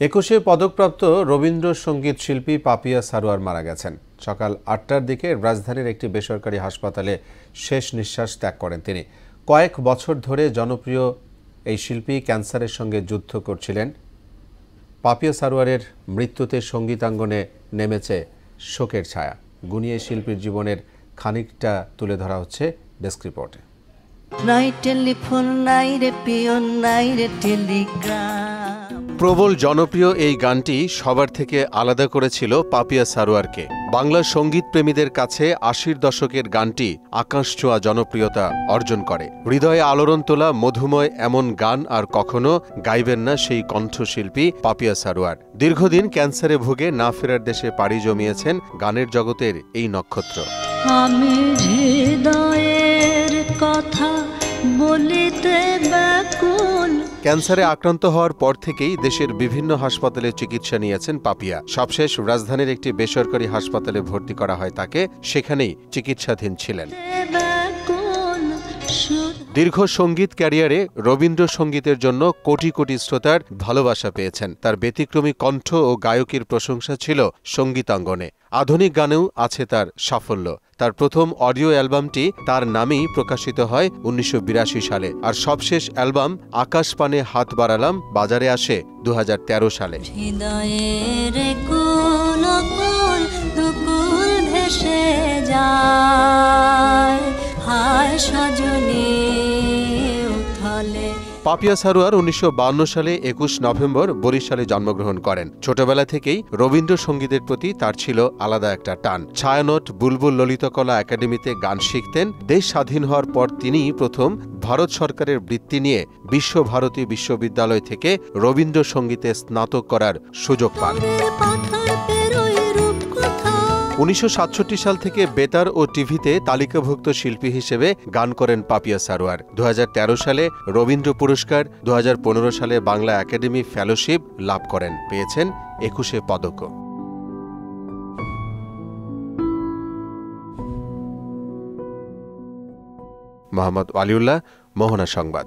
একুশে পদকপ্রাপ্ত রবীন্দ্রসঙ্গীত শিল্পী পাপিয়া সারোয়ার মারা গেছেন। সকাল ৮টার দিকে রাজধানীর একটি বেসরকারি হাসপাতালে শেষ নিঃশ্বাস ত্যাগ করেন তিনি। কয়েক বছর ধরে জনপ্রিয় এই শিল্পী ক্যান্সারের সঙ্গে যুদ্ধ করছিলেন। পাপিয়া সারোয়ারের মৃত্যুতে সঙ্গীতাঙ্গনে নেমেছে শোকের ছায়া। গুনিয়ে শিল্পীর জীবনের খানিকটা তুলে ধরা হচ্ছে ডেস্ক রিপোর্টে। প্রবল জনপ্রিয় এই গানটি সবার থেকে আলাদা করেছিল পাপিয়া সারোয়ারকে। বাংলা সঙ্গীত প্রেমীদের কাছে ৮০ দশকের গানটি আকাশছোঁয়া জনপ্রিয়তা অর্জন করে। হৃদয়ে আলোড়ন তোলা মধুময় এমন গান আর কখনো গাইবেন না সেই কণ্ঠশিল্পী পাপিয়া সারোয়ার। দীর্ঘদিন ক্যান্সারে ভুগে না ফেরার দেশে পাড়ি জমিয়েছেন গানের জগতের এই নক্ষত্র। আমি হৃদয়ের কথা বলিতে ব্যাকুল। ক্যান্সারে আক্রান্ত হওয়ার পর থেকেই দেশের বিভিন্ন হাসপাতালে চিকিৎসা নিয়েছেন পাপিয়া। সবশেষ রাজধানীর একটি বেসরকারি হাসপাতালে ভর্তি করা হয় তাকে, সেখানেই চিকিৎসাধীন ছিলেন। দীর্ঘ সঙ্গীত ক্যারিয়ারে রবীন্দ্রসঙ্গীতের জন্য কোটি কোটি শ্রোতার ভালোবাসা পেয়েছেন। তার ব্যতিক্রমী কণ্ঠ ও গায়কীর প্রশংসা ছিল সঙ্গীতাঙ্গনে। আধুনিক গানেও আছে তার সাফল্য। তার প্রথম অডিও অ্যালবামটি তার নামেই প্রকাশিত হয় ১৯৮২ সালে, আর সবশেষ অ্যালবাম আকাশ পানে হাত বাড়ালাম বাজারে আসে ২০১৩ সালে। পাপিয়া সারোয়ার ১৯৫২ সালে ২১ নভেম্বর বরিশালে জন্মগ্রহণ করেন। ছোটবেলা থেকেই রবীন্দ্রসঙ্গীতের প্রতি তার ছিল আলাদা একটা টান। ছায়ানট বুলবুল ললিতকলা একাডেমিতে গান শিখতেন। দেশ স্বাধীন হওয়ার পর তিনিই প্রথম ভারত সরকারের বৃত্তি নিয়ে বিশ্বভারতী বিশ্ববিদ্যালয় থেকে রবীন্দ্রসঙ্গীতে স্নাতক করার সুযোগ পান। ১৯৬৭ সাল থেকে বেতার ও টিভিতে তালিকাভুক্ত শিল্পী হিসেবে গান করেন পাপিয়া সারোয়ার। ২০১৩ সালে রবীন্দ্র পুরস্কার, ২০১৫ সালে বাংলা একাডেমি ফেলোশিপ লাভ করেন। পেয়েছেন ২১ পদকও। মোহাম্মদ ওয়ালিউল্লাহ, মোহনা সংবাদ।